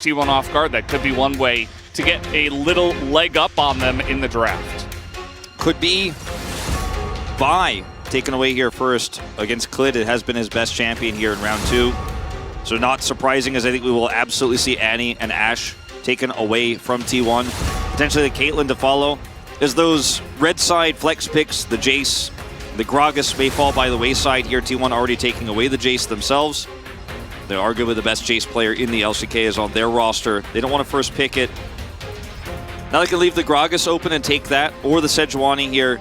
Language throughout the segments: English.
T1 off guard. That could be one way to get a little leg up on them in the draft. Could be Vi taken away here first against Klid. It has been his best champion here in round 2. So not surprising, as I think we will absolutely see Annie and Ashe taken away from T1. Potentially the Caitlyn to follow. As those red side flex picks, the Jace, the Gragas may fall by the wayside here. T1 already taking away the Jace themselves. They're arguably the best Jace player in the LCK is on their roster. They don't want to first pick it. Now they can leave the Gragas open and take that, or the Sejuani here,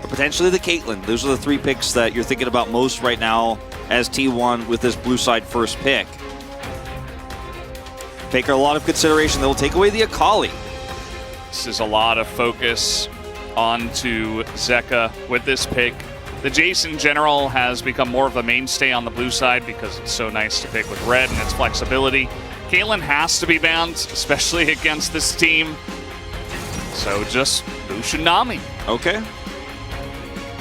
or potentially the Caitlyn. Those are the 3 picks that you're thinking about most right now as T1 with this blue side first pick. Faker, a lot of consideration. They'll take away the Akali. This is a lot of focus onto Zeka with this pick. The Jace in general has become more of a mainstay on the blue side because it's so nice to pick with red and its flexibility. Caitlyn has to be banned, especially against this team. So just Lucian Nami. Okay.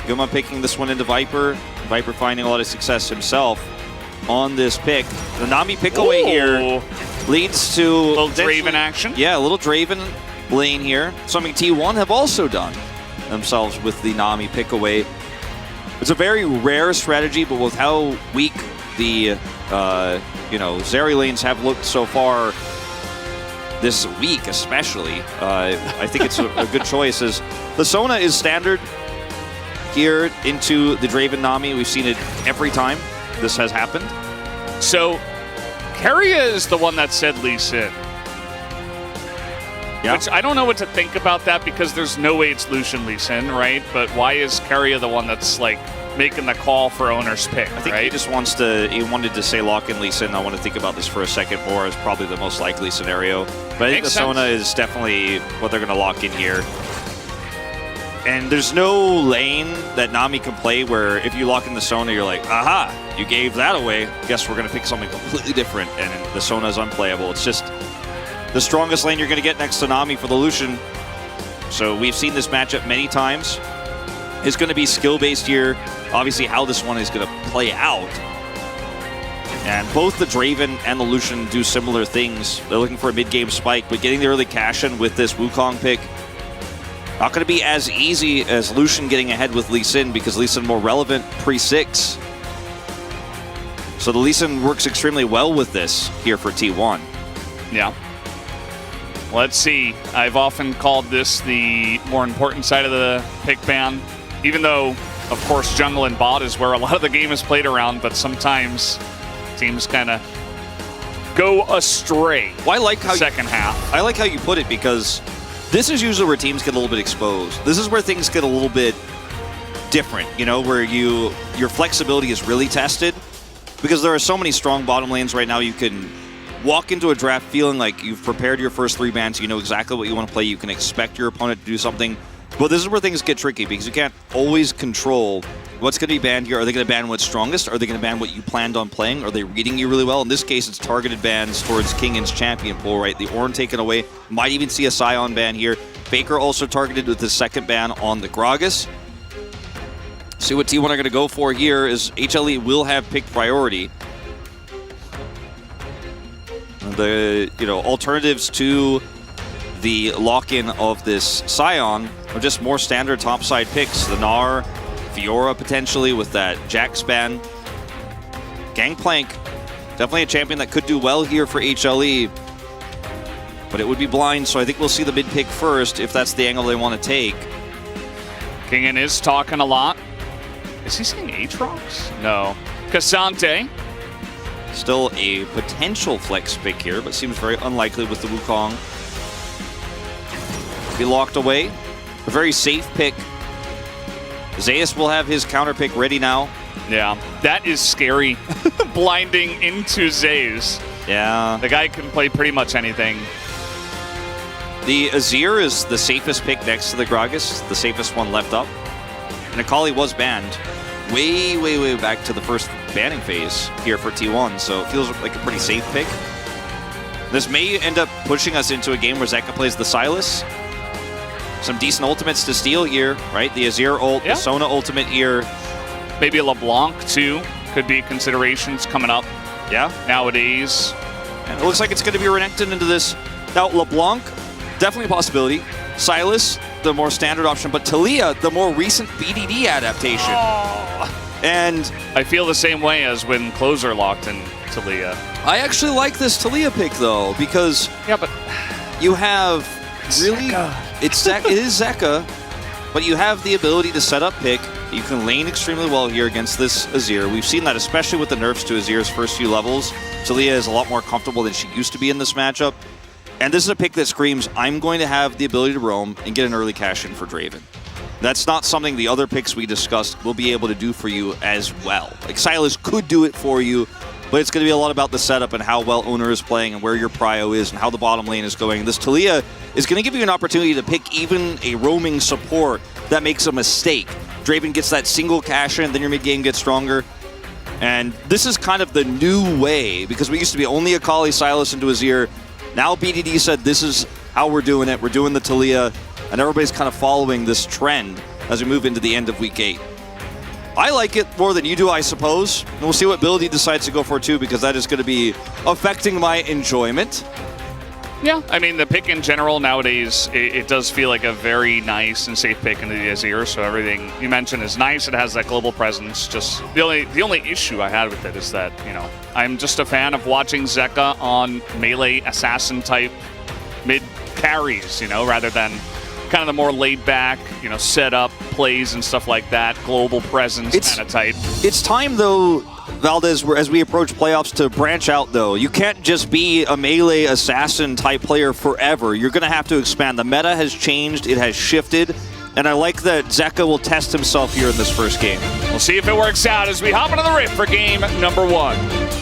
Guma picking this one into Viper. Viper finding a lot of success himself on this pick. The Nami pick away here leads to a little Draven action. Yeah, a little Draven lane here. Something T1 have also done themselves with the Nami pick away. It's a very rare strategy, but with how weak the Zeri lanes have looked so far this week, especially, I think it's a good choice. As the Sona is standard here into the Draven Nami. We've seen it every time this has happened. So, Keria is the one that said Lee Sin. Yeah. Which I don't know what to think about that because there's no way it's Lucian Lee Sin, right? But why is Keria the one that's like making the call for Oner's pick? I think right? he just wanted to say lock in Lee Sin. I want to think about this for a second more as probably the most likely scenario. But I think the Sona is definitely what they're going to lock in here. And there's no lane that Nami can play where if you lock in the Sona, you're like, aha, you gave that away. Guess we're going to pick something completely different. And the Sona is unplayable. It's just the strongest lane you're going to get next to Nami for the Lucian. So we've seen this matchup many times. It's going to be skill-based here. Obviously, how this one is going to play out. And both the Draven and the Lucian do similar things. They're looking for a mid-game spike, but getting the early cash-in with this Wukong pick, not going to be as easy as Lucian getting ahead with Lee Sin because Lee Sin more relevant pre-6. So the Lee Sin works extremely well with this here for T1. Yeah. Let's see. I've often called this the more important side of the pick ban, even though, of course, jungle and bot is where a lot of the game is played around, but sometimes teams kind of go astray. Well, I like how second half. I like how you put it because this is usually where teams get a little bit exposed. This is where things get a little bit different, you know, where your flexibility is really tested because there are so many strong bottom lanes right now. You can walk into a draft feeling like you've prepared your first 3 bans, you know exactly what you want to play, you can expect your opponent to do something. But this is where things get tricky because you can't always control what's going to be banned here. Are they going to ban what's strongest? Are they going to ban what you planned on playing? Are they reading you really well? In this case, it's targeted bans towards Kingan's champion pool, right? The Ornn taken away. Might even see a Sion ban here. Faker also targeted with his second ban on the Gragas. See what T1 are going to go for here is HLE will have pick priority. The alternatives to the lock-in of this Sion are just more standard topside picks. The Gnar, Fiora potentially with that Jax ban. Gangplank, definitely a champion that could do well here for HLE. But it would be blind, so I think we'll see the mid pick first if that's the angle they want to take. Kingan is talking a lot. Is he saying Aatrox? No. Cassante. Still a potential flex pick here, but seems very unlikely with the Wukong. Be locked away. A very safe pick. Zeus will have his counter pick ready now. Yeah, that is scary. Blinding into Zeus. Yeah. The guy can play pretty much anything. The Azir is the safest pick next to the Gragas, the safest one left up. And Akali was banned way, way, way back to the first banning phase here for T1, so it feels like a pretty safe pick. This may end up pushing us into a game where Zeka plays the Sylas. Some decent ultimates to steal here, right? The Azir ult, the Sona ultimate here. Maybe a LeBlanc, too, could be considerations coming up. Yeah. Nowadays. And it looks like it's going to be Renekton into this. Now, LeBlanc, definitely a possibility. Sylas, the more standard option, but Talia, the more recent BDD adaptation. Oh. And I feel the same way as when Closer locked in Talia. I actually like this Talia pick, though, because but you have really... Zeka. It is Zeka, but you have the ability to set up pick. You can lane extremely well here against this Azir. We've seen that, especially with the nerfs to Azir's first few levels. Talia is a lot more comfortable than she used to be in this matchup. And this is a pick that screams, I'm going to have the ability to roam and get an early cash in for Draven. That's not something the other picks we discussed will be able to do for you as well. Like, Sylas could do it for you, but it's going to be a lot about the setup and how well Oner is playing and where your prio is and how the bottom lane is going. This Talia is going to give you an opportunity to pick even a roaming support that makes a mistake. Draven gets that single cash in, then your mid game gets stronger. And this is kind of the new way, because we used to be only Akali, Sylas into Azir. Now BDD said this is how we're doing it. We're doing the Talia, and everybody's kind of following this trend as we move into the end of Week 8. I like it more than you do, I suppose. And we'll see what build he decides to go for too, because that is going to be affecting my enjoyment. Yeah, I mean, the pick in general nowadays, it does feel like a very nice and safe pick into the Azir, so everything you mentioned is nice. It has that global presence. Just the only issue I had with it is that, you know, I'm just a fan of watching Zeka on melee assassin type mid carries, you know, rather than kind of the more laid back, you know, setup plays and stuff like that, global presence kind of type. It's time, though, Valdez, as we approach playoffs, to branch out, though. You can't just be a melee assassin type player forever. You're going to have to expand. The meta has changed. It has shifted. And I like that Zeka will test himself here in this first game. We'll see if it works out as we hop into the Rift for game number 1.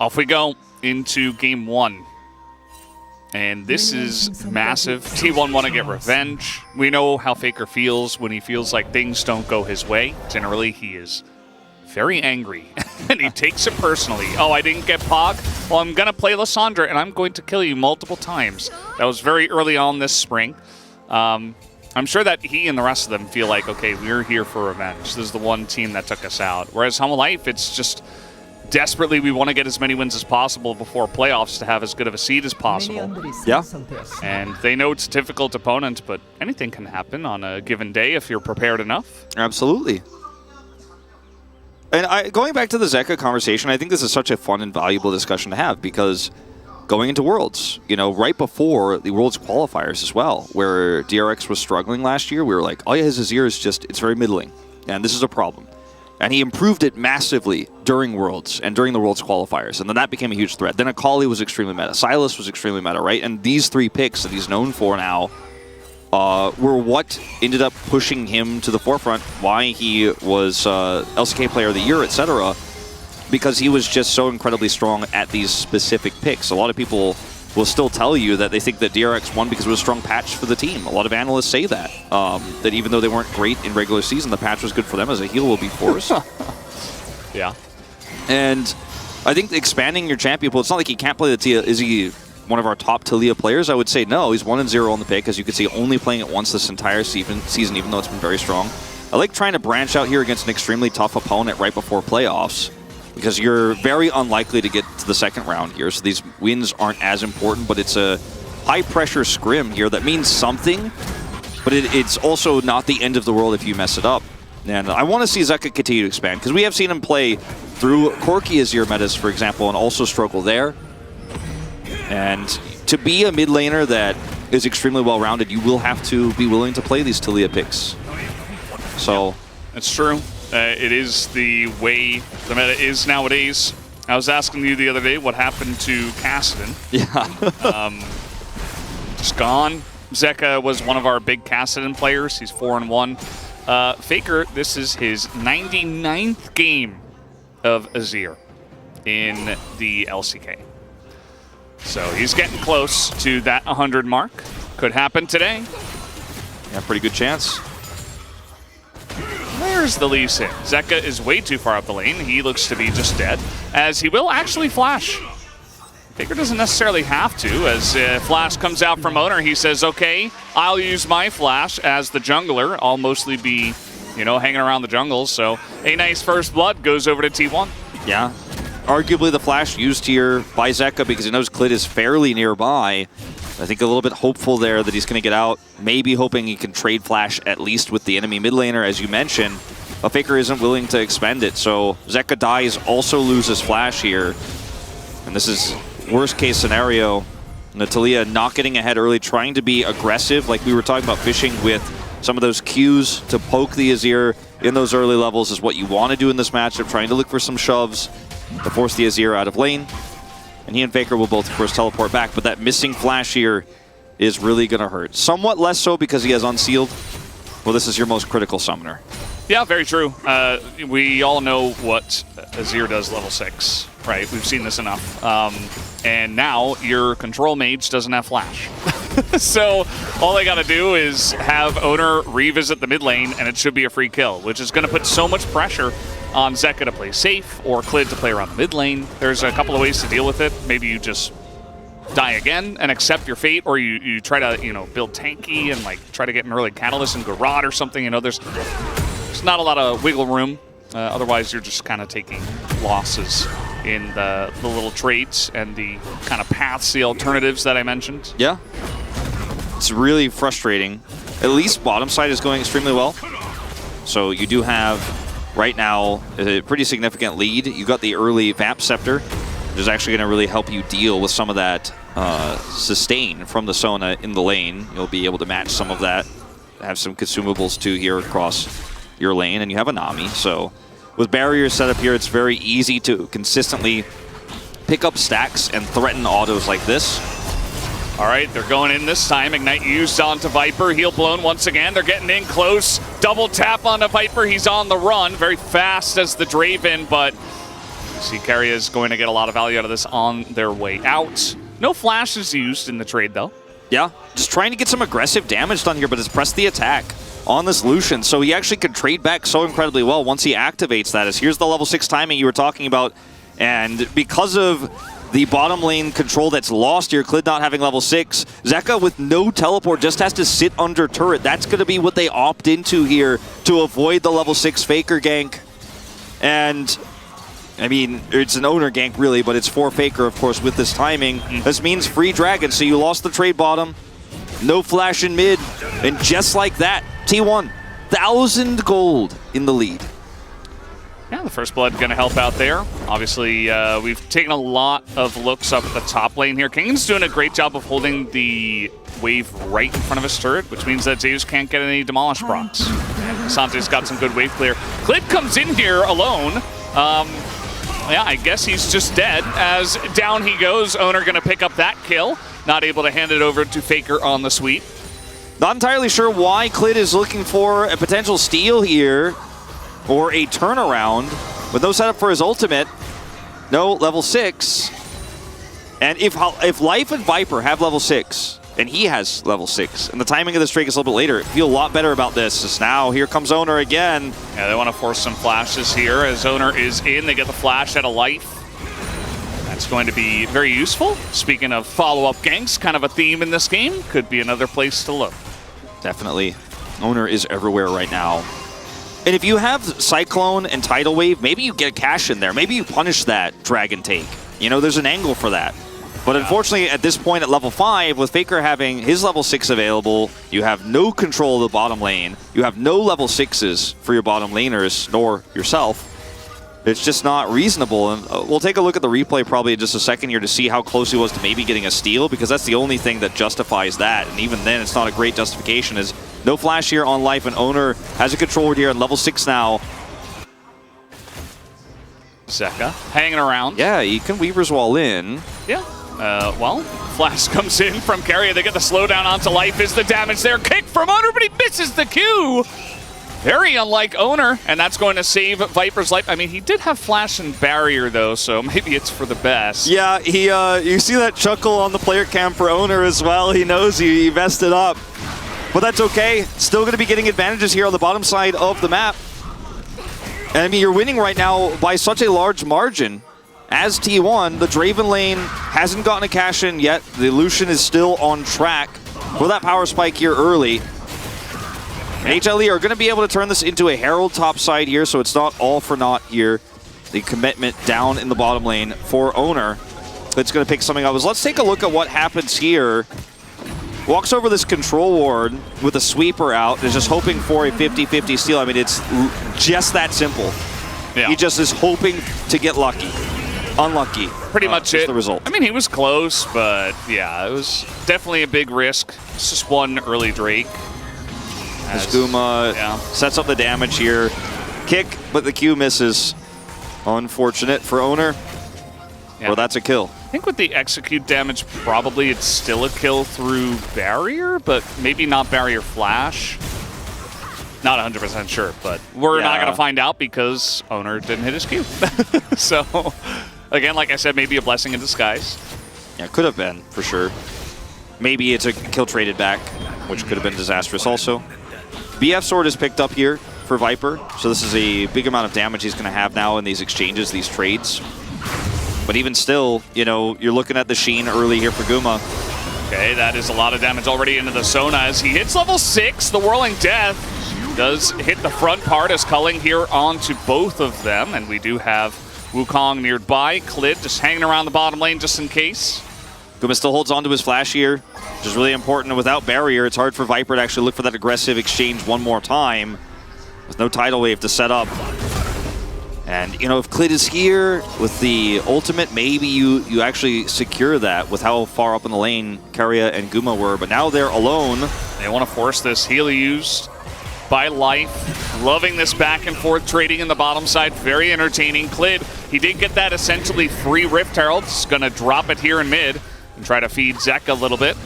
Off we go into game 1. And this is massive. T1 want to get revenge. We know how Faker feels when he feels like things don't go his way. Generally, he is very angry, and he takes it personally. Oh, I didn't get Pog? Well, I'm going to play Lissandra, and I'm going to kill you multiple times. That was very early on this spring. I'm sure that he and the rest of them feel like, okay, we're here for revenge. This is the one team that took us out. Whereas Home Life, it's just... desperately, we want to get as many wins as possible before playoffs to have as good of a seed as possible. Yeah. And they know it's a difficult opponent, but anything can happen on a given day if you're prepared enough. Absolutely. And going back to the Zeka conversation, I think this is such a fun and valuable discussion to have, because going into Worlds, you know, right before the Worlds qualifiers as well, where DRX was struggling last year, we were like, oh yeah, his Azir is just, it's very middling, and this is a problem. And he improved it massively during Worlds and during the Worlds qualifiers. And then that became a huge threat. Then Akali was extremely meta. Sylas was extremely meta, right? And these 3 picks that he's known for now were what ended up pushing him to the forefront, why he was LCK Player of the Year, etc. Because he was just so incredibly strong at these specific picks. A lot of people will still tell you that they think that DRX won because it was a strong patch for the team. A lot of analysts say that. That even though they weren't great in regular season, the patch was good for them as a heal will be forced. Yeah. And I think expanding your champion pool, it's not like he can't play the Talia. Is he one of our top Talia players? I would say no. He's 1-0 on the pick, as you can see, only playing it once this entire season, even though it's been very strong. I like trying to branch out here against an extremely tough opponent right before playoffs, because you're very unlikely to get to the second round here, so these wins aren't as important, but it's a high-pressure scrim here that means something, but it's also not the end of the world if you mess it up. And I want to see Zeka continue to expand, because we have seen him play through Corki Azir metas, for example, and also struggle there. And to be a mid laner that is extremely well-rounded, you will have to be willing to play these Talia picks. So... That's true. It is the way the meta is nowadays. I was asking you the other day what happened to Kassadin. Yeah. Just gone. Zeka was one of our big Kassadin players. He's 4-1. Faker, this is his 99th game of Azir in the LCK. So he's getting close to that 100 mark. Could happen today. Yeah, pretty good chance. There's the Lee Sin. Zeka is way too far up the lane. He looks to be just dead, as he will actually flash. Faker doesn't necessarily have to, as flash comes out from Oner. He says, okay, I'll use my flash as the jungler. I'll mostly be, you know, hanging around the jungle. So a nice first blood goes over to T1. Yeah. Arguably the flash used here by Zeka because he knows Klid is fairly nearby. I think a little bit hopeful there that he's going to get out. Maybe hoping he can trade flash at least with the enemy mid laner, as you mentioned. But Faker isn't willing to expend it. So Zeka dies, also loses flash here. And this is worst case scenario. Natalia not getting ahead early, trying to be aggressive, like we were talking about fishing with some of those cues to poke the Azir in those early levels is what you want to do in this matchup, trying to look for some shoves to force the Azir out of lane. And he and Faker will both, of course, teleport back, but that missing flash here is really going to hurt. Somewhat less so because he has unsealed. Well, this is your most critical summoner. Yeah, very true. We all know what Azir does level 6, right? We've seen this enough. And now your control mage doesn't have flash. So all they got to do is have Oner revisit the mid lane, and it should be a free kill, which is going to put so much pressure on Zeka to play safe or Klid to play around the mid lane. There's a couple of ways to deal with it. Maybe you just die again and accept your fate, or you try to, you know, build tanky and like try to get an early catalyst and go rod or something. You know, there's not a lot of wiggle room. Otherwise, you're just kind of taking losses in the little trades and the kind of paths, the alternatives that I mentioned. Yeah. It's really frustrating. At least bottom side is going extremely well. So you do have, right now, a pretty significant lead. You got the early Vamp Scepter, which is actually going to really help you deal with some of that sustain from the Sona in the lane. You'll be able to match some of that. Have some consumables too here across your lane, and you have a Nami. So with barriers set up here, it's very easy to consistently pick up stacks and threaten autos like this. All right, they're going in this time. Ignite used onto Viper. Heal blown once again. They're getting in close. Double tap onto Viper. He's on the run. Very fast as the Draven, but you see Keria is going to get a lot of value out of this on their way out. No flashes used in the trade, though. Yeah, just trying to get some aggressive damage done here, but it's pressed the attack on this Lucian. So he actually could trade back so incredibly well once he activates that. As here's the level 6 timing you were talking about. And because of the bottom lane control that's lost here, Klid not having level 6, Zeka with no teleport just has to sit under turret. That's going to be what they opt into here to avoid the level 6 Faker gank. And, I mean, it's an Oner gank really, but it's for Faker, of course, with this timing. This means free dragon, so you lost the trade bottom. No flash in mid, and just like that, T1, 1,000 gold in the lead. Yeah, the first blood going to help out there. Obviously, we've taken a lot of looks up at the top lane here. Kane's doing a great job of holding the wave right in front of his turret, which means that Zeus can't get any demolish procs. Sante's got some good wave clear. Klid comes in here alone. Yeah, I guess he's just dead, as down he goes. Oner going to pick up that kill. Not able to hand it over to Faker on the sweep. Not entirely sure why Klid is looking for a potential steal here, or a turnaround, with no setup for his ultimate. No level 6. And if Life and Viper have level 6, and he has level 6, and the timing of this Drake is a little bit later, I feel a lot better about this. As now, here comes Oner again. Yeah, they want to force some flashes here. As Oner is in, they get the flash out of Life. That's going to be very useful. Speaking of follow-up ganks, kind of a theme in this game. Could be another place to look. Definitely. Oner is everywhere right now. And if you have Cyclone and Tidal Wave, maybe you get cash in there. Maybe you punish that Dragon Take. You know, there's an angle for that. But unfortunately, at this point at level 5, with Faker having his level 6 available, you have no control of the bottom lane. You have no level 6s for your bottom laners, nor yourself. It's just not reasonable. And we'll take a look at the replay probably in just a second here to see how close he was to maybe getting a steal, because that's the only thing that justifies that. And even then, it's not a great justification, as no flash here on Life, and Oner has a control ward here at level 6 now. Zeka hanging around. Yeah, he can Weaver's Wall in. Yeah. Well, flash comes in from Keria. They get the slowdown onto Life. Is the damage there? Kick from Oner, but he misses the Q. Very unlike Oner, and that's going to save Viper's life. I mean, he did have flash and barrier, though, so maybe it's for the best. Yeah, he. You see that chuckle on the player cam for Oner as well. He knows he messed it up. But that's okay. Still going to be getting advantages here on the bottom side of the map. And I mean, you're winning right now by such a large margin. As T1, the Draven lane hasn't gotten a cash in yet. The Lucian is still on track for that power spike here early. And HLE are going to be able to turn this into a Herald top side here, so it's not all for naught here. The commitment down in the bottom lane for Oner. It's going to pick something up. Let's take a look at what happens here. Walks over this control ward with a sweeper out. Is just hoping for a 50-50 steal. I mean, it's just that simple. Yeah. He just is hoping to get lucky. Unlucky. Pretty much it. The result. I mean, he was close, but yeah, it was definitely a big risk. It's just one early Drake. As Guma sets up the damage here. Kick, but the Q misses. Unfortunate for Oner. Yeah. Well, that's a kill. I think with the execute damage, probably it's still a kill through barrier, but maybe not barrier flash. Not 100% sure, but we're not going to find out because Oner didn't hit his Q. So, again, like I said, maybe a blessing in disguise. Yeah, could have been, for sure. Maybe it's a kill traded back, which could have been disastrous also. BF Sword is picked up here for Viper, so this is a big amount of damage he's going to have now in these exchanges, these trades. But even still, you know, you're looking at the Sheen early here for Guma. Okay, that is a lot of damage already into the Sona as he hits level 6. The Whirling Death does hit the front part as culling here onto both of them. And we do have Wukong nearby. Klid just hanging around the bottom lane just in case. Guma still holds on to his flash here, which is really important. Without barrier, it's hard for Viper to actually look for that aggressive exchange one more time. With no tidal wave to set up. And, you know, if Klid is here with the ultimate, maybe you actually secure that with how far up in the lane Keria and Guma were. But now they're alone. They want to force this. Healy used by Life. Loving this back and forth trading in the bottom side. Very entertaining. Klid, he did get that essentially free Rift Herald. He's going to drop it here in mid and try to feed Zeka a little bit.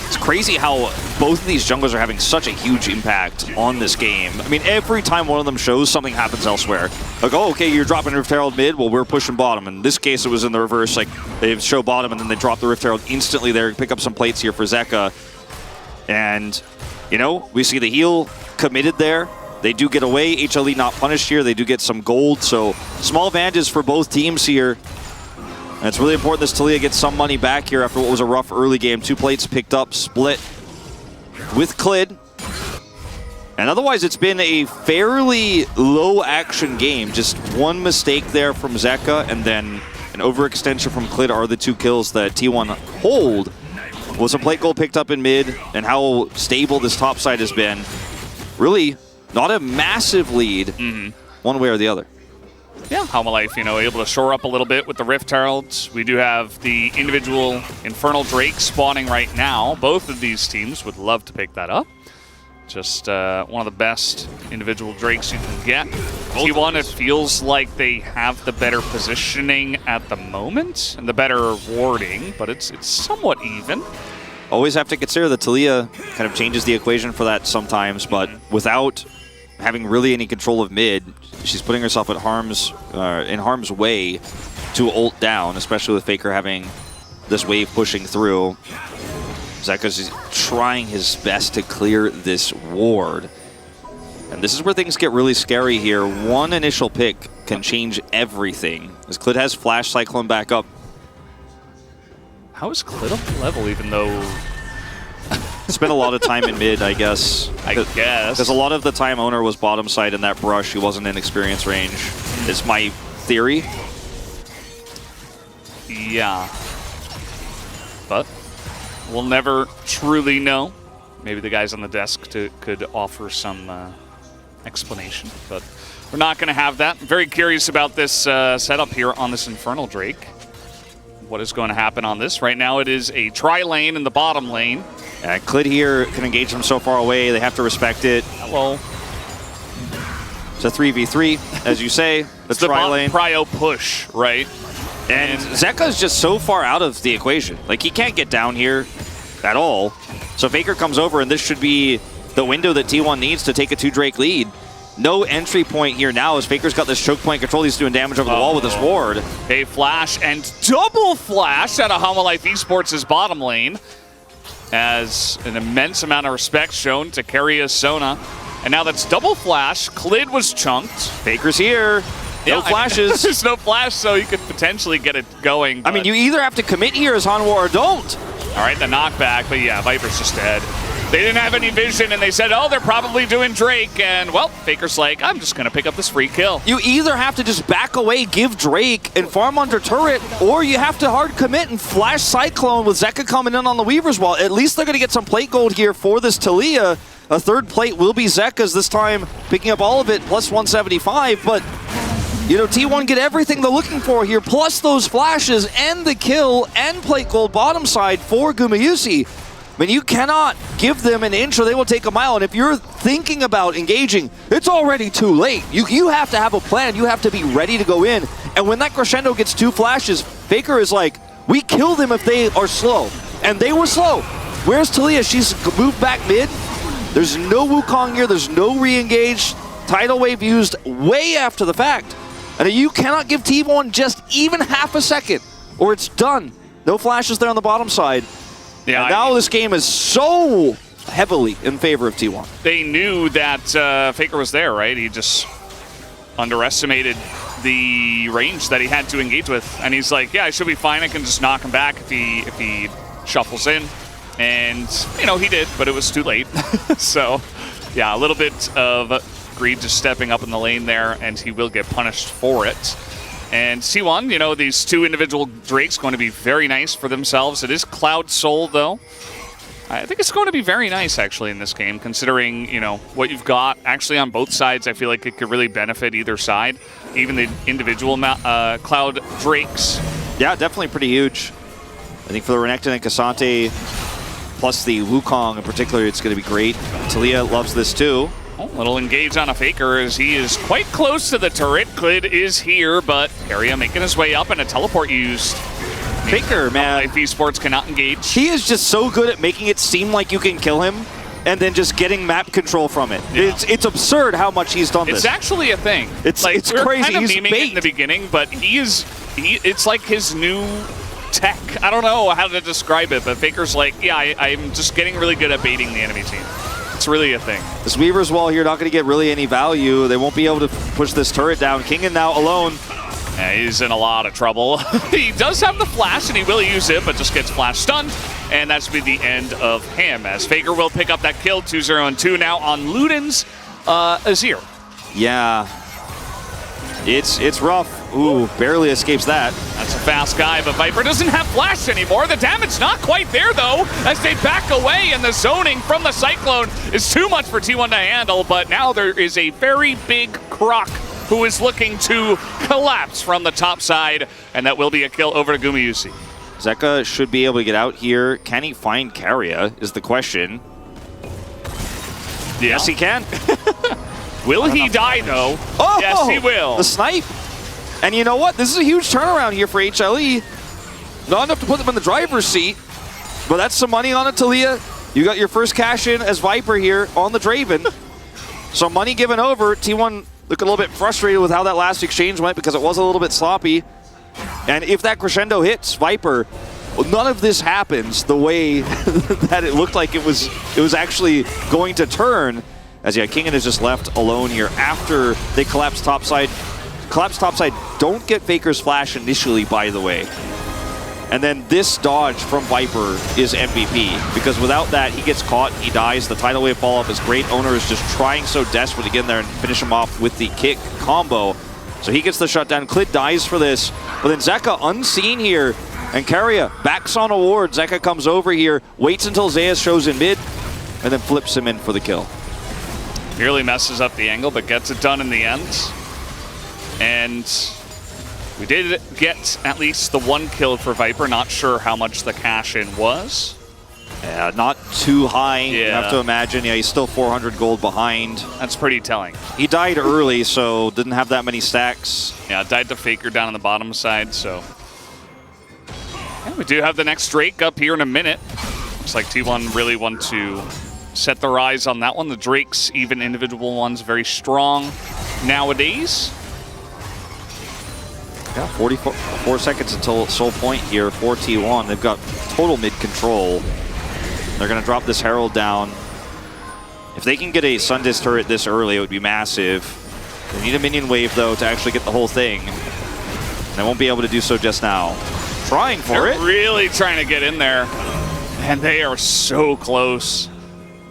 It's crazy how both of these junglers are having such a huge impact on this game. I mean, every time one of them shows, something happens elsewhere. Like, oh, okay, you're dropping Rift Herald mid, well, we're pushing bottom. In this case, it was in the reverse. Like, they show bottom, and then they drop the Rift Herald instantly there, pick up some plates here for Zeka. And, you know, we see the heal committed there. They do get away. HLE not punished here. They do get some gold. So, small advantages for both teams here. And it's really important this Taliyah gets some money back here after what was a rough early game. 2 plates picked up, split with Klid. And otherwise, it's been a fairly low-action game. Just one mistake there from Zeka, and then an overextension from Klid are the 2 kills that T1 hold. Was a plate goal picked up in mid, and how stable this top side has been. Really, not a massive lead, one way or the other. Yeah, Life, you know, able to shore up a little bit with the Rift Heralds. We do have the individual Infernal Drake spawning right now. Both of these teams would love to pick that up. Just one of the best individual Drakes you can get. T1, it feels like they have the better positioning at the moment and the better warding, but it's somewhat even. Always have to consider that Taliyah kind of changes the equation for that sometimes, but without having really any control of mid, she's putting herself at in harm's way to ult down, especially with Faker having this wave pushing through. Zeka's trying his best to clear this ward. And this is where things get really scary here. One initial pick can change everything. As Klid has Flash Cyclone back up. How is Klid up level even though... Spent a lot of time in mid, I guess. I guess. Because a lot of the time Oner was bottom side in that brush. He wasn't in experience range. Is my theory. Yeah. But we'll never truly know. Maybe the guys on the desk could offer some explanation. But we're not going to have that. I'm very curious about this setup here on this Infernal Drake. What is going to happen on this? Right now it is a tri-lane in the bottom lane. Klid here can engage them so far away. They have to respect it. Hello. It's a 3v3, as you say. It's the tri-lane. Prio push, right? And Zeka's just so far out of the equation. Like, he can't get down here at all. So Faker comes over, and this should be the window that T1 needs to take a 2-Drake lead. No entry point here now as Faker's got this choke point control. He's doing damage over the wall with his ward. A flash and double flash out of Life Esports' bottom lane. As an immense amount of respect shown to Keria's Sona. And now that's double flash. Clid was chunked. Faker's here. No flashes. There's no flash, so you could potentially get it going. I mean, you either have to commit here as Hanwha or don't. All right, the knockback, but yeah, Viper's just dead. They didn't have any vision, and they said, oh, they're probably doing Drake. And, well, Faker's like, I'm just going to pick up this free kill. You either have to just back away, give Drake, and farm under turret, or you have to hard commit and flash Cyclone with Zeka coming in on the Weaver's Wall. At least they're going to get some plate gold here for this Taliyah. A third plate will be Zeka's this time, picking up all of it, plus 175. But, you know, T1 get everything they're looking for here, plus those flashes and the kill and plate gold bottom side for Gumayusi. I mean, you cannot give them an inch or they will take a mile. And if you're thinking about engaging, it's already too late. You have to have a plan. You have to be ready to go in. And when that crescendo gets 2 flashes, Faker is like, we kill them if they are slow. And they were slow. Where's Taliyah? She's moved back mid. There's no Wukong here. There's no re-engage. Tidal wave used way after the fact. And you cannot give T1 just even half a second or it's done. No flashes there on the bottom side. Yeah, and now this game is so heavily in favor of T1. They knew that Faker was there, right? He just underestimated the range that he had to engage with. And he's like, yeah, I should be fine. I can just knock him back if he shuffles in. And, you know, he did, but it was too late. So, yeah, a little bit of greed just stepping up in the lane there, and he will get punished for it. And T1, you know, these 2 individual Drakes going to be very nice for themselves. It is Cloud Soul, though. I think it's going to be very nice, actually, in this game, considering, you know, what you've got. Actually, on both sides, I feel like it could really benefit either side, even the individual Cloud Drakes. Yeah, definitely pretty huge. I think for the Renekton and Cassante, plus the Wukong in particular, it's going to be great. Taliyah loves this, too. Oh, little engage on a Faker as he is quite close to the turret. Clid is here, but Keria making his way up and a teleport used. Faker, man. Life Esports cannot engage. He is just so good at making it seem like you can kill him and then just getting map control from it. Yeah. It's absurd how much he's done this. It's actually a thing. It's crazy. Kind of he's memeing it in the beginning, but it's like his new tech. I don't know how to describe it, but Faker's like, yeah, I'm just getting really good at baiting the enemy team. It's really a thing. This Weaver's Wall here not going to get really any value. They won't be able to push this turret down. Kingen now alone. Yeah, he's in a lot of trouble. He does have the flash, and he will use it, but just gets flash stunned. And that should be the end of him, as Faker will pick up that kill. 2-0-2 now on Luden's Azir. Yeah. It's rough. Ooh, barely escapes that. That's a fast guy, but Viper doesn't have flash anymore. The damage not quite there, though, as they back away, and the zoning from the Cyclone is too much for T1 to handle, but now there is a very big Croc who is looking to collapse from the top side, and that will be a kill over to Gumayusi. Zeka should be able to get out here. Can he find Keria is the question. Yeah. Yes, he can. Will he die, though? Oh, yes, he will. The snipe. And you know what? This is a huge turnaround here for HLE. Not enough to put them in the driver's seat, but that's some money on it, Taliyah. You got your first cash in as Viper here on the Draven. So money given over. T1 look a little bit frustrated with how that last exchange went because it was a little bit sloppy. And if that crescendo hits Viper, none of this happens the way that it looked like it was actually going to turn. As yeah, Kingen is just left alone here after they collapse topside. Collapse topside, don't get Faker's flash initially, by the way. And then this dodge from Viper is MVP, because without that, he gets caught, he dies. The tidal wave follow-up is great. Oner is just trying so desperate to get in there and finish him off with the kick combo. So he gets the shutdown. Clid dies for this, but then Zeka unseen here, and Keria backs on a ward. Zeka comes over here, waits until Zeus shows in mid, and then flips him in for the kill. Nearly messes up the angle, but gets it done in the end. And we did get at least the 1 kill for Viper. Not sure how much the cash-in was. Yeah, not too high. Yeah. You have to imagine. Yeah, he's still 400 gold behind. That's pretty telling. He died early, so didn't have that many stacks. Yeah, died to Faker down on the bottom side, so. Yeah, we do have the next Drake up here in a minute. Looks like T1 really want to set their eyes on that one. The Drakes, even individual ones, very strong nowadays. Yeah, 44 seconds until soul point here for T1. They've got total mid control. They're going to drop this Herald down. If they can get a Sundis turret this early, it would be massive. They need a minion wave, though, to actually get the whole thing. They won't be able to do so just now. Trying for it. They're really trying to get in there. And they are so close.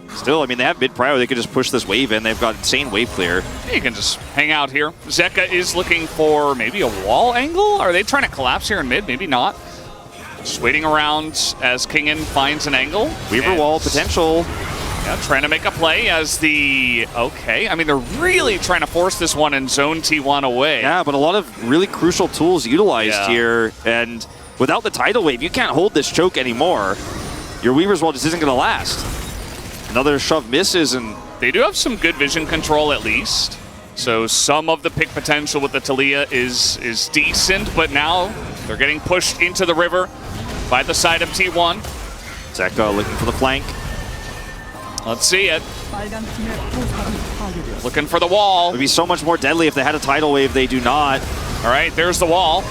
Still, I mean, they have mid prio. They could just push this wave in. They've got insane wave clear. You can just hang out here. Zeka is looking for maybe a wall angle? Are they trying to collapse here in mid? Maybe not. Just waiting around as Kingen finds an angle. Weaver wall potential. Yeah, trying to make a play as the... Okay, I mean, they're really trying to force this one and zone T1 away. Yeah, but a lot of really crucial tools utilized here. And without the tidal wave, you can't hold this choke anymore. Your Weaver's wall just isn't going to last. Another shove misses, and they do have some good vision control at least. So some of the pick potential with the Talia is decent, but now they're getting pushed into the river by the side of T1. Zeka looking for the flank. Let's see it. Looking for the wall. It would be so much more deadly if they had a tidal wave. They do not. All right, there's the wall.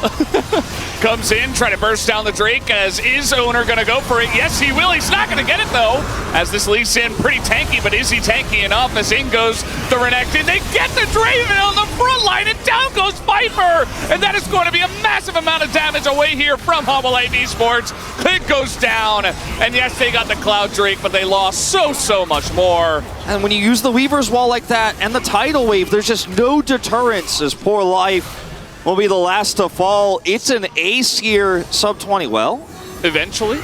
Comes in, trying to burst down the Drake, as is Oner going to go for it? Yes, he will. He's not going to get it, though, as this Lee Sin pretty tanky, but is he tanky enough? As in goes the Renekton. They get the Draven on the front line, and down goes Viper, and that is going to be a massive amount of damage away here from HLE Esports. Click goes down, and yes, they got the Cloud Drake, but they lost so much more. And when you use the Weaver's wall like that, and the tidal wave, there's just no deterrence, as Poor Life will be the last to fall. It's an ace here, sub 20. Well, eventually.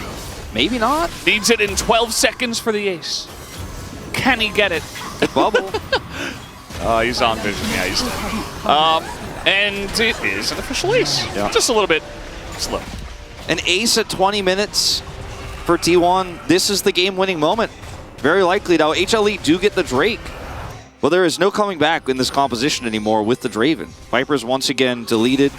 Maybe not. Needs it in 12 seconds for the ace. Can he get it? Good bubble. He's on vision. Yeah, he's dead. And it is an official ace. Yeah. Just a little bit slow. An ace at 20 minutes for T1. This is the game-winning moment. Very likely. Now, HLE do get the Drake. Well, there is no coming back in this composition anymore with the Draven. Viper's once again deleted.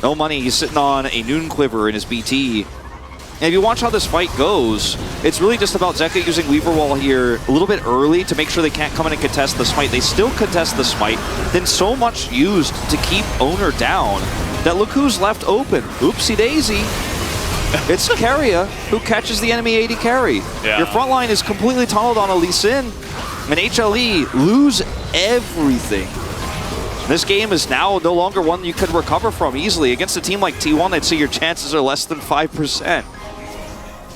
No money. He's sitting on a Noon Quiver in his BT. And if you watch how this fight goes, it's really just about Zeka using Weaver Wall here a little bit early to make sure they can't come in and contest the smite. They still contest the smite, then so much used to keep Oner down that look who's left open. Oopsie daisy. It's Keria who catches the enemy AD carry. Yeah. Your front line is completely tunneled on a Lee Sin. And HLE lose everything. This game is now no longer one you could recover from easily. Against a team like T1, I'd say your chances are less than 5%.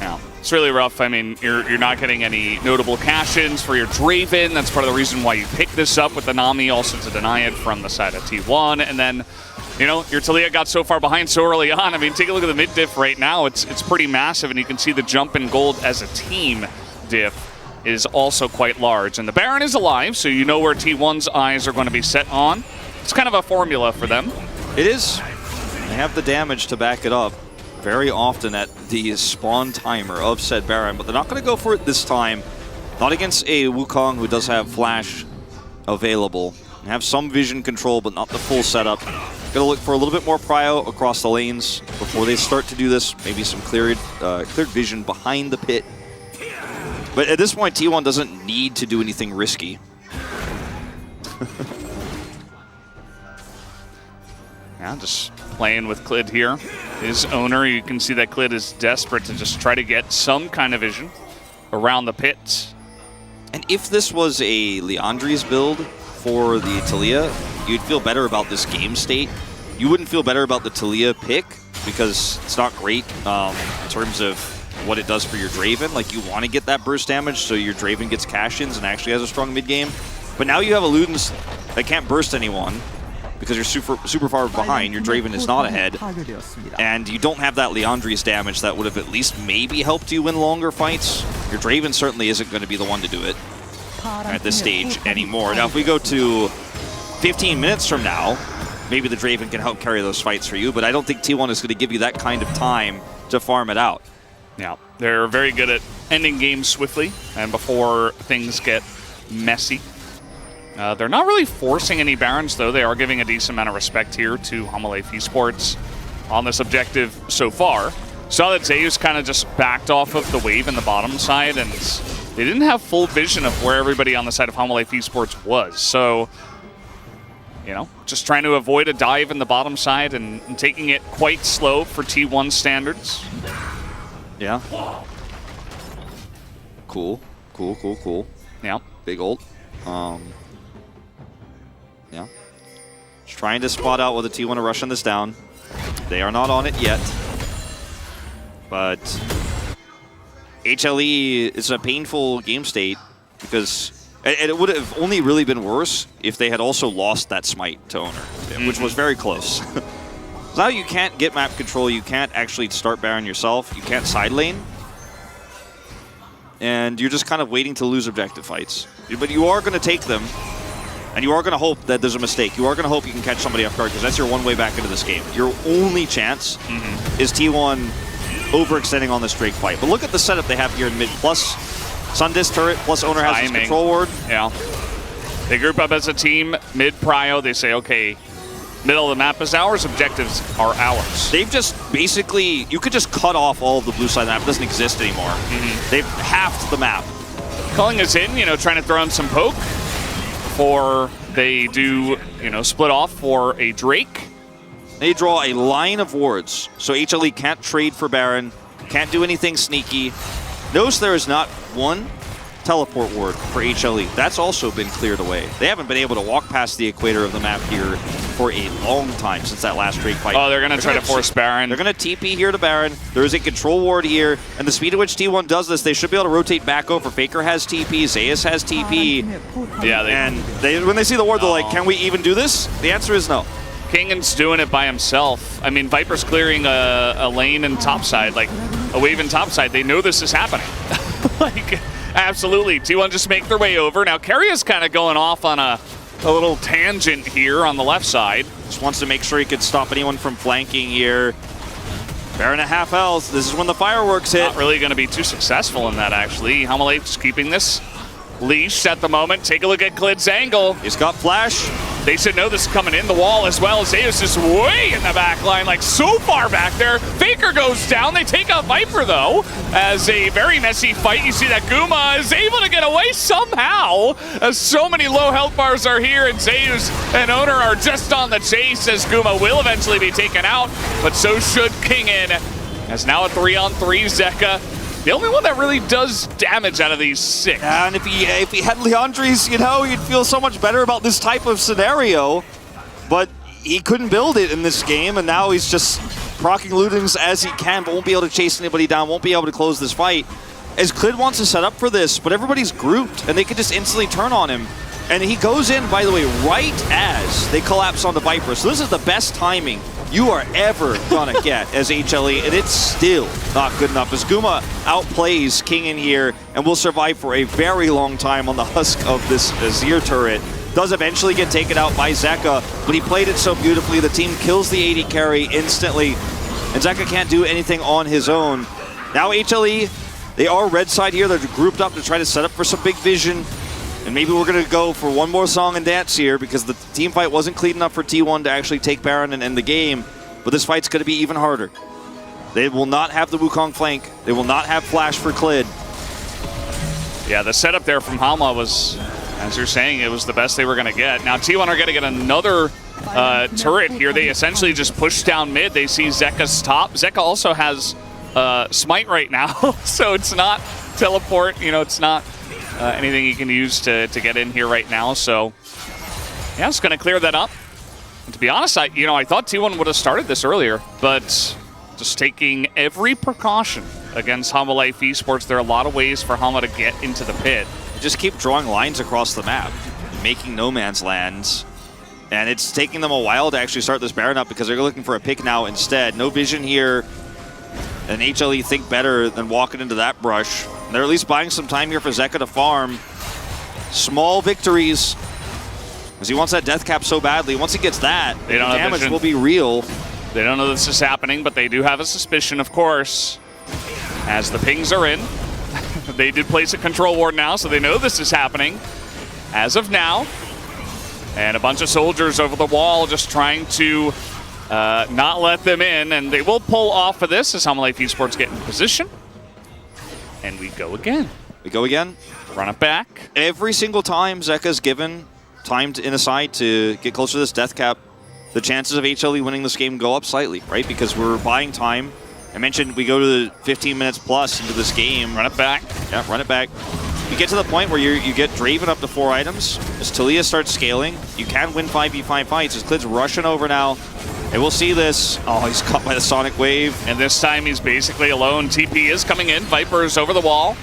Yeah, it's really rough. I mean, you're not getting any notable cash-ins for your Draven. That's part of the reason why you picked this up with the Nami, also to deny it from the side of T1. And then, you know, your Talia got so far behind so early on. I mean, take a look at the mid diff right now. It's pretty massive, and you can see the jump in gold as a team diff is also quite large. And the Baron is alive, so you know where T1's eyes are going to be set on. It's kind of a formula for them. It is. They have the damage to back it up very often at the spawn timer of said Baron, but they're not going to go for it this time. Not against a Wukong who does have flash available. They have some vision control, but not the full setup. Gonna look for a little bit more prio across the lanes before they start to do this. Maybe some cleared vision behind the pit. But at this point, T1 doesn't need to do anything risky. Yeah, just playing with Clid here. His owner, you can see that Clid is desperate to just try to get some kind of vision around the pit. And if this was a Leandri's build for the Talia, you'd feel better about this game state. You wouldn't feel better about the Talia pick because it's not great in terms of what it does for your Draven. Like, you want to get that burst damage so your Draven gets cash-ins and actually has a strong mid-game. But now you have a Ludens that can't burst anyone because you're super far behind. Your Draven is not ahead. And you don't have that Leandri's damage that would have at least maybe helped you win longer fights. Your Draven certainly isn't going to be the one to do it at this stage anymore. Now, if we go to 15 minutes from now, maybe the Draven can help carry those fights for you, but I don't think T1 is going to give you that kind of time to farm it out. Yeah, they're very good at ending games swiftly and before things get messy. They're not really forcing any Barons, though. They are giving a decent amount of respect here to HLE Esports on this objective so far. Saw that Zeus kind of just backed off of the wave in the bottom side, and they didn't have full vision of where everybody on the side of HLE Esports was. So, you know, just trying to avoid a dive in the bottom side and taking it quite slow for T1 standards. Yeah. Cool. Yeah. Big ult. Yeah. Just trying to spot out whether T1 are rushing this down. They are not on it yet. But HLE is a painful game state because it would have only really been worse if they had also lost that smite to Oner, which was very close. Now you can't get map control, you can't actually start Baron yourself, you can't side lane. And you're just kind of waiting to lose objective fights. But you are going to take them, and you are going to hope that there's a mistake. You are going to hope you can catch somebody off guard, because that's your one way back into this game. Your only chance is T1 overextending on this Drake fight. But look at the setup they have here in mid, plus Sundis turret, plus Oner has his control ward. Yeah. They group up as a team, mid-prio, they say, okay, middle of the map is ours, objectives are ours. They've just basically, you could just cut off all of the blue side of the map. It doesn't exist anymore. They've halved the map. Culling is in, you know, trying to throw in some poke before they do, you know, split off for a Drake. They draw a line of wards, so HLE can't trade for Baron, can't do anything sneaky. Notice there is not one teleport ward for HLE. That's also been cleared away. They haven't been able to walk past the equator of the map here for a long time since that last Drake fight. Oh, they're going to try to force Baron. They're going to TP here to Baron. There is a control ward here, and the speed at which T1 does this, they should be able to rotate back over. Faker has TP, Zeus has TP. Yeah, and when they see the ward, they're like, can we even do this? The answer is no. Kingan's doing it by himself. I mean, Viper's clearing a lane in topside, like a wave in topside. They know this is happening. Like, absolutely. T1 just make their way over. Now, Keria's kind of going off on a little tangent here on the left side. Just wants to make sure he could stop anyone from flanking here. Baron at half health. This is when the fireworks hit. Not really going to be too successful in that, actually. HLE keeping this leash at the moment. Take a look at Klid's angle. He's got flash. They should know this is coming in the wall as well. Zeus is way in the back line, like so far back there. Faker goes down. They take out Viper, though, as a very messy fight. You see that Guma is able to get away somehow, as so many low health bars are here, and Zeus and Oner are just on the chase, as Guma will eventually be taken out, but so should Kingin, as now a 3-on-3 Zeka. The only one that really does damage out of these 6. Yeah, and if he had Leandri's, you know, you'd feel so much better about this type of scenario. But he couldn't build it in this game, and now he's just proccing lootings as he can, but won't be able to chase anybody down, won't be able to close this fight. As Klid wants to set up for this, but everybody's grouped, and they could just instantly turn on him. And he goes in, by the way, right as they collapse on the Viper. So this is the best timing you are ever gonna get as HLE, and it's still not good enough as Guma outplays King in here and will survive for a very long time on the husk of this Azir turret. Does eventually get taken out by Zeka, but he played it so beautifully. The team kills the AD carry instantly, and Zeka can't do anything on his own. Now HLE, they are red side here. They're grouped up to try to set up for some big vision. And maybe we're going to go for one more song and dance here, because the team fight wasn't clean enough for T1 to actually take Baron and end the game. But this fight's going to be even harder. They will not have the Wukong flank. They will not have flash for Klid. Yeah, the setup there from Halma was, as you're saying, it was the best they were going to get. Now T1 are going to get another turret here. They essentially just push down mid. They see Zeka's top. Zeka also has smite right now, so it's not teleport. You know, it's not anything you can use to get in here right now. So yeah, it's going to clear that up. And to be honest, I thought T1 would have started this earlier, but just taking every precaution against Hanwha Life Esports. There are a lot of ways for Hanwha to get into the pit. Just keep drawing lines across the map, making no man's lands. And it's taking them a while to actually start this Baron up, because they're looking for a pick now instead. No vision here. And HLE think better than walking into that brush. And they're at least buying some time here for Zeka to farm. Small victories, because he wants that death cap so badly. Once he gets that, the damage will be real. They don't know this is happening, but they do have a suspicion, of course. As the pings are in, they did place a control ward now, so they know this is happening as of now. And a bunch of soldiers over the wall just trying to not let them in, and they will pull off of this as Hanwha Life Esports get in position. And we go again. We go again. Run it back. Every single time Zeka's given time in a side to get closer to this death cap, the chances of HLE winning this game go up slightly, right? Because we're buying time. I mentioned we go to the 15 minutes plus into this game. Run it back. Yeah, run it back. you get to the point where you get Draven up to 4 items, as Taliyah starts scaling, you can win 5v5 fights. As Klid's rushing over now, and we'll see this. Oh, he's caught by the Sonic Wave. And this time he's basically alone. TP is coming in. Viper is over the wall.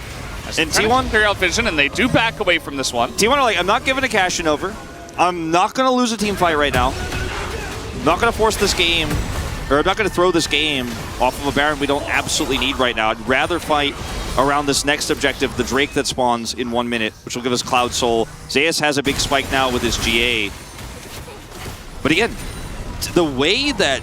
And T1 clear out vision, and they do back away from this one. T1 are like, I'm not giving a cash-in over. I'm not going to lose a team fight right now. I'm not going to force this game, or I'm not going to throw this game off of a Baron we don't absolutely need right now. I'd rather fight around this next objective, the Drake that spawns in 1 minute, which will give us Cloud Soul. Zeus has a big spike now with his GA. But again, the way that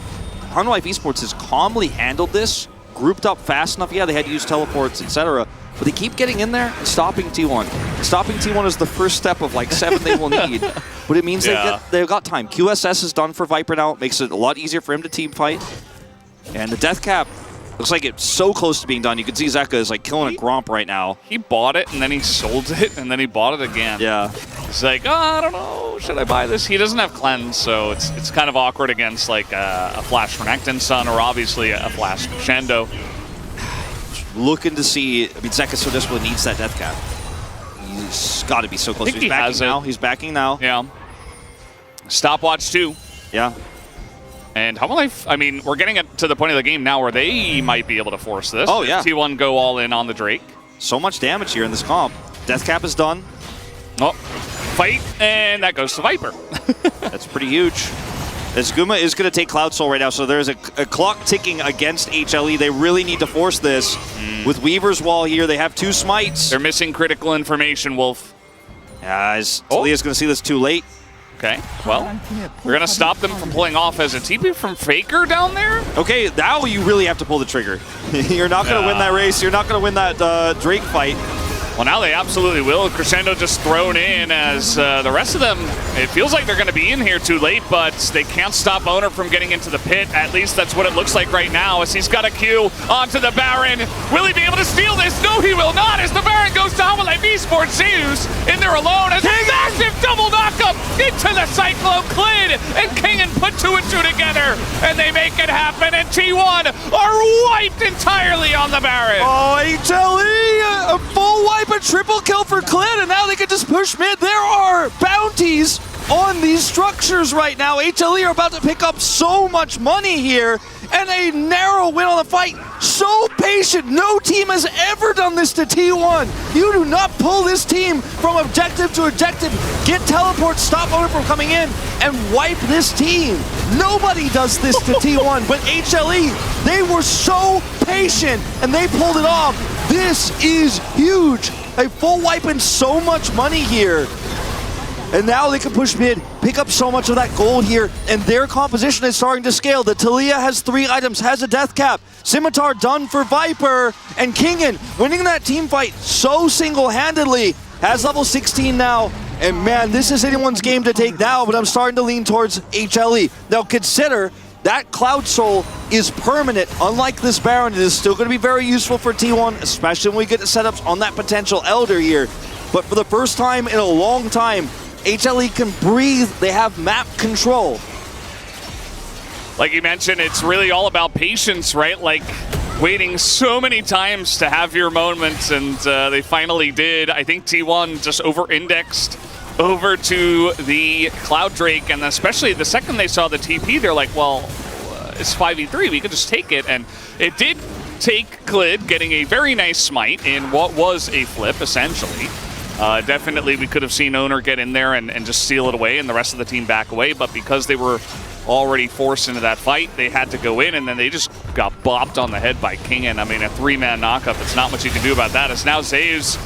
Hanwha Esports has calmly handled this, grouped up fast enough, yeah, they had to use teleports, etc., but they keep getting in there and stopping T1. Stopping T1 is the first step of like 7 they will need, but it means they've got time. QSS is done for Viper now. It makes it a lot easier for him to team fight. And the death cap looks like it's so close to being done. You can see Zeka is like killing a Gromp right now. He bought it, and then he sold it, and then he bought it again. Yeah. He's like, oh, I don't know, should I buy this? He doesn't have cleanse, so it's kind of awkward against like a Flash Renekton Sun or obviously a Flash Crescendo. Looking to see, I mean, Zeka so desperately needs that death cap. He's got to be so close. He's backing now. He's backing now. Yeah. Stopwatch too. Yeah. And Hanwha, I mean, we're getting it to the point of the game now where they might be able to force this. Oh, yeah. T1 go all in on the Drake. So much damage here in this comp. Death cap is done. Oh, fight, and that goes to Viper. That's pretty huge. As Guma is going to take Cloud Soul right now, so there's a clock ticking against HLE. They really need to force this. With Weaver's Wall here, they have 2 smites. They're missing critical information, Wolf. Talia's going to see this too late. Okay, well, we're going to stop them from pulling off as a TP from Faker down there. Okay, now you really have to pull the trigger. You're not going to win that race. You're not going to win that Drake fight. Well, now they absolutely will. Crescendo just thrown in as the rest of them, it feels like they're going to be in here too late, but they can't stop Oner from getting into the pit. At least that's what it looks like right now as he's got a Q onto the Baron. Will he be able to steal this? No, he will not as the Baron goes to Hanwha Esports. Zeus in there alone as a massive double knockup into the Cyclone. Klid and Kingen put 2 and 2 together, and they make it happen, and T1 are wiped entirely on the Baron. Oh, HLE, a full wipe. A triple kill for Klid, and now they can just push mid. There are bounties on these structures right now. HLE are about to pick up so much money here, and a narrow win on the fight. So patient. No team has ever done this to T1. You do not pull this team from objective to objective, get teleports, stop Oner from coming in, and wipe this team. Nobody does this to T1, but HLE, they were so patient, and they pulled it off. This is huge. A full wipe and so much money here. And now they can push mid, pick up so much of that gold here, and their composition is starting to scale. The Taliyah has 3 items, has a death cap. Scimitar done for Viper, and Kingen winning that team fight so single-handedly. Has level 16 now, and man, this is anyone's game to take now, but I'm starting to lean towards HLE. Now consider that Cloud Soul is permanent. Unlike this Baron, it is still going to be very useful for T1, especially when we get the setups on that potential Elder here. But for the first time in a long time, HLE can breathe. They have map control. Like you mentioned, it's really all about patience, right? Like waiting so many times to have your moments, and they finally did. I think T1 just over-indexed over to the Cloud Drake, and especially the second they saw the TP, they're like, well, it's 5v3, we could just take it. And it did take Klid getting a very nice smite in what was a flip, essentially. Definitely we could have seen Oner get in there and just steal it away and the rest of the team back away, but because they were already forced into that fight, they had to go in, and then they just got bopped on the head by Kingen. I mean, a 3-man knockup, it's not much you can do about that. It's now Zeus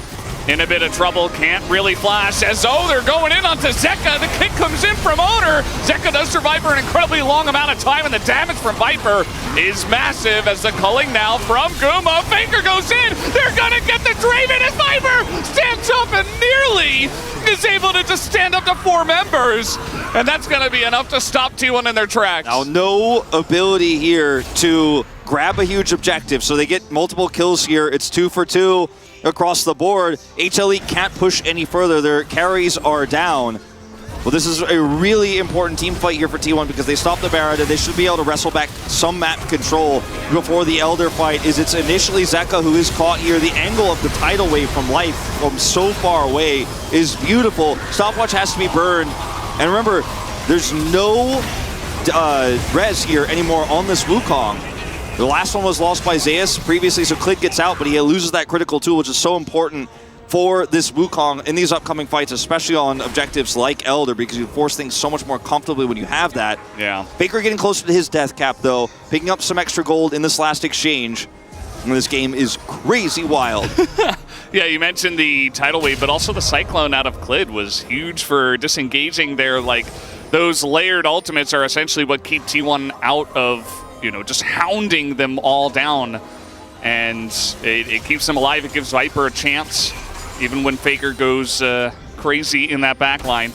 in a bit of trouble, can't really flash as they're going in onto Zeka. The kick comes in from Oner. Zeka does survive for an incredibly long amount of time, and the damage from Viper is massive as the culling now from Guma. Faker goes in. They're gonna get the Draven as Viper stands up and nearly is able to just stand up to 4 members. And that's gonna be enough to stop T1 in their tracks. Now, no ability here to grab a huge objective, so they get multiple kills here. It's 2 for 2. Across the board. HLE can't push any further. Their carries are down. Well, this is a really important team fight here for T1 because they stopped the Baron and they should be able to wrestle back some map control before the Elder fight. It's initially Zeka who is caught here. The angle of the tidal wave from life from so far away is beautiful. Stopwatch has to be burned. And remember, there's no res here anymore on this Wukong. The last one was lost by Zeus previously, so Clid gets out, but he loses that critical tool, which is so important for this Wukong in these upcoming fights, especially on objectives like Elder, because you force things so much more comfortably when you have that. Yeah. Faker getting closer to his death cap, though, picking up some extra gold in this last exchange. And this game is crazy wild. Yeah, you mentioned the tidal wave, but also the Cyclone out of Clid was huge for disengaging their, like, those layered ultimates are essentially what keep T1 out of, you know, just hounding them all down. And it keeps them alive. It gives Viper a chance, even when Faker goes crazy in that backline.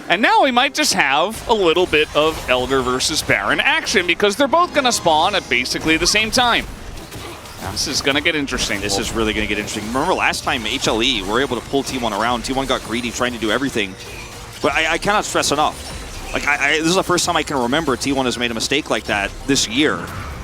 And now we might just have a little bit of Elder versus Baron action because they're both going to spawn at basically the same time. This is going to get interesting. This is really going to get interesting. Remember last time HLE were able to pull T1 around. T1 got greedy trying to do everything. But I cannot stress enough. Like this is the first time I can remember T1 has made a mistake like that this year.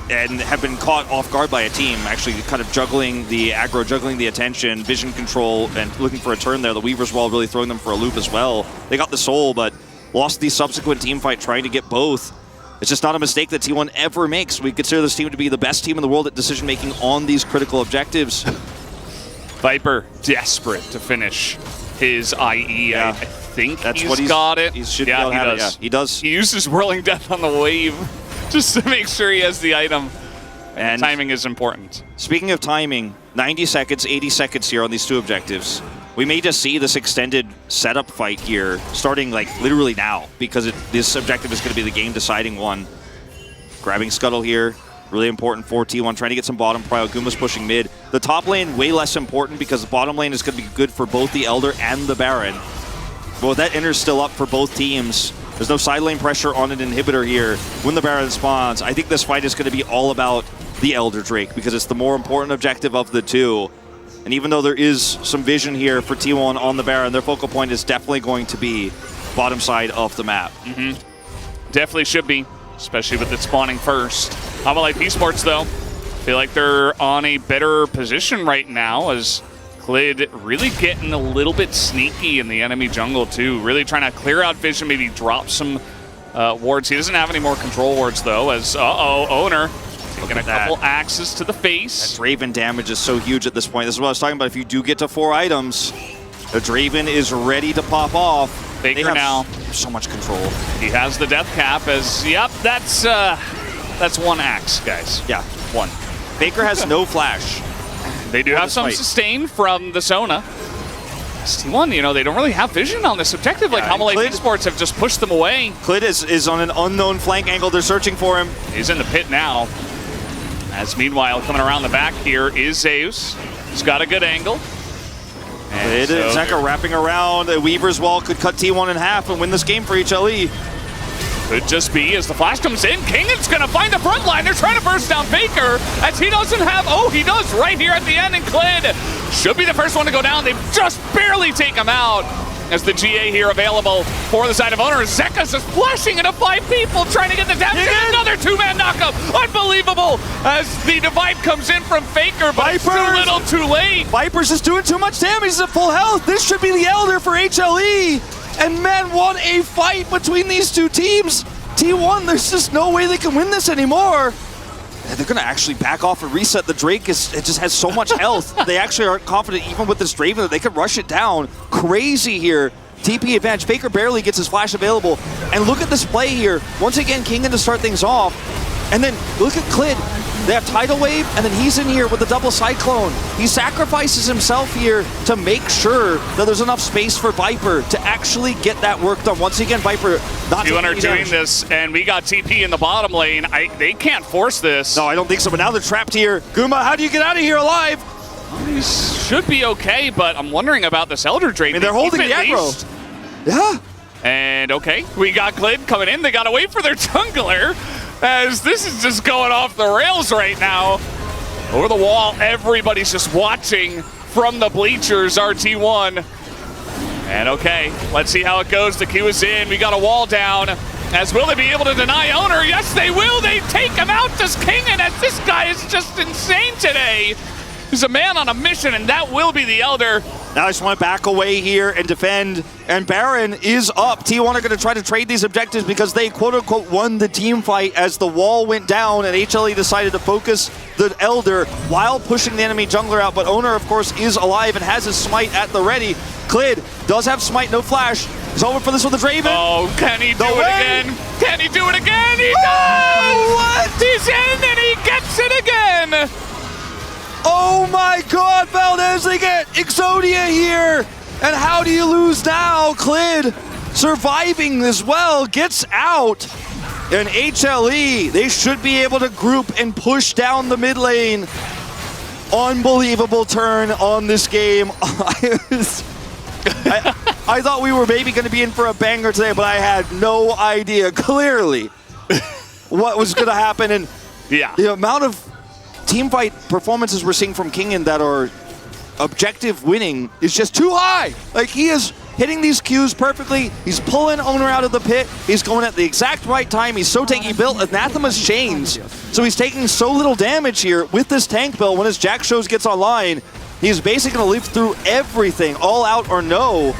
And have been caught off guard by a team, actually kind of juggling the aggro, juggling the attention, vision control, and looking for a turn there. The Weaver's Wall really throwing them for a loop as well. They got the soul, but lost the subsequent team fight trying to get both. It's just not a mistake that T1 ever makes. We consider this team to be the best team in the world at decision-making on these critical objectives. Viper desperate to finish his IE. Yeah. I think That's he's what got it. He should be able to have it. Yeah, he does. He uses Whirling Death on the wave just to make sure he has the item. And timing is important. Speaking of timing, 90 seconds, 80 seconds here on these two objectives. We may just see this extended setup fight here starting like literally now because this objective is going to be the game-deciding one. Grabbing Scuttle here, really important for T1, trying to get some bottom prio. Guma's pushing mid. The top lane, way less important because the bottom lane is going to be good for both the Elder and the Baron. But with that Inner's still up for both teams, there's no side lane pressure on an inhibitor here. When the Baron spawns, I think this fight is going to be all about the Elder Drake because it's the more important objective of the two. And even though there is some vision here for T1 on the Baron, their focal point is definitely going to be bottom side of the map. Definitely should be, especially with it spawning first. How about like esports though? Feel like they're on a better position right now as Clid really getting a little bit sneaky in the enemy jungle too. Really trying to clear out vision, maybe drop some wards. He doesn't have any more control wards though as, Oner taking a couple axes to the face. That Draven damage is so huge at this point. This is what I was talking about. If you do get to 4 items, the Draven is ready to pop off. Faker now. So much control. He has the death cap as, yep, that's 1 axe, guys. Yeah. 1. Faker has no flash. They do have some sustain from the Sona. T1, you know, they don't really have vision on this objective. Like, Hamalei Esports have just pushed them away. Clid is on an unknown flank angle. They're searching for him. He's in the pit now. As meanwhile, coming around the back here is Zeus. He's got a good angle. And Zeka wrapping around. A Weaver's Wall could cut T1 in half and win this game for HLE. Could just be as the flash comes in. Kingan's gonna find the front line. They're trying to burst down Faker as he doesn't have, he does right here at the end, and Clid should be the first one to go down. They've just barely take him out as the GA here available for the side of Oner. Zeka's just flashing into 5 people trying to get the damage. Another 2-man knockup. Unbelievable as the divide comes in from Faker, but it's too little too late. Viper's just doing too much damage. He's at full health. This should be the Elder for HLE. And man, what a fight between these two teams. T1, there's just no way they can win this anymore. They're going to actually back off and reset. The Drake it just has so much health. They actually aren't confident even with this Draven that they could rush it down. Crazy here. TP advantage. Faker barely gets his flash available. And look at this play here. Once again, Kingan to start things off. And then look at Clid. They have Tidal Wave, and then he's in here with the double Cyclone. He sacrifices himself here to make sure that there's enough space for Viper to actually get that work done. Once again, Viper not doing this, and we got TP in the bottom lane. They can't force this. No, I don't think so, but now they're trapped here. Guma, how do you get out of here alive? He should be okay, but I'm wondering about this Elder Drake. I mean, they're holding the aggro. Yeah. And okay, we got Clid coming in. They got to wait for their jungler, as this is just going off the rails right now. Over the wall, everybody's just watching from the bleachers, RT1. And okay, let's see how it goes. The Q is in. We got a wall down. As will they be able to deny Oner? Yes, they will. They take him out. Does Kingen, as this guy is just insane today. He's a man on a mission, and that will be the Elder. Now I just want to back away here and defend. And Baron is up. T1 are going to try to trade these objectives because they quote-unquote won the team fight as the wall went down and HLE decided to focus the Elder while pushing the enemy jungler out. But Oner, of course, is alive and has his smite at the ready. Clid does have smite, no flash. He's over for this with the Draven. Oh, can he do it again? Can he do it again? He does! Oh, what? He's in and he gets it again! Oh my god, Valdez, they get Exodia here! And how do you lose now? Clid, surviving as well, gets out. And HLE, they should be able to group and push down the mid lane. Unbelievable turn on this game. I thought we were maybe going to be in for a banger today, but I had no idea clearly what was going to happen. And yeah, the amount of teamfight performances we're seeing from Kingen that are objective winning is just too high. Like, he is hitting these Qs perfectly. He's pulling Oner out of the pit. He's going at the exact right time. He's so tanky. He built Anathema's chains, so he's taking so little damage here with this tank build. When his Jack Shows gets online, he's basically going to live through everything, all out or no.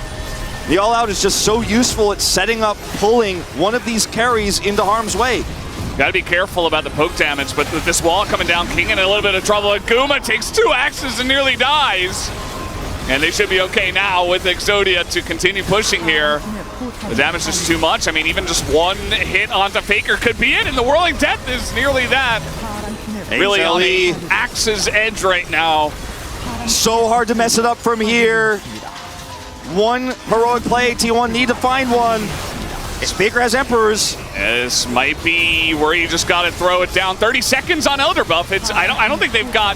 The all out is just so useful at setting up, pulling one of these carries into harm's way. Gotta be careful about the poke damage, but with this wall coming down, King in a little bit of trouble. Guma takes 2 axes and nearly dies. And they should be okay now with Exodia to continue pushing here. The damage is too much. I mean, even just one hit onto Faker could be it, and the Whirling Death is nearly that. Really on the axe's edge right now. So hard to mess it up from here. One heroic play, T1 need to find one. Faker has Emperors. This might be where you just got to throw it down. 30 seconds on Elder buff. I don't think they've got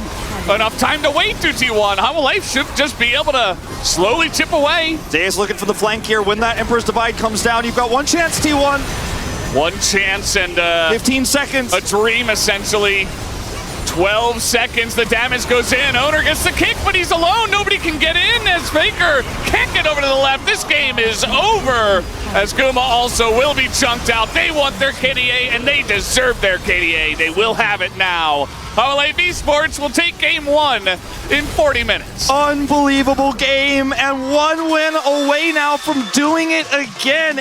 enough time to wait to T1. Hollow Life should just be able to slowly chip away. Zeus looking for the flank here. When that Emperor's Divide comes down, you've got one chance, T1. One chance and 15 seconds. A dream, essentially. 12 seconds, the damage goes in. Oner gets the kick, but he's alone. Nobody can get in as Faker can't get over to the left. This game is over as Guma also will be chunked out. They want their KDA, and they deserve their KDA. They will have it now. HLE Esports will take game 1 in 40 minutes. Unbelievable game, and one win away now from doing it again.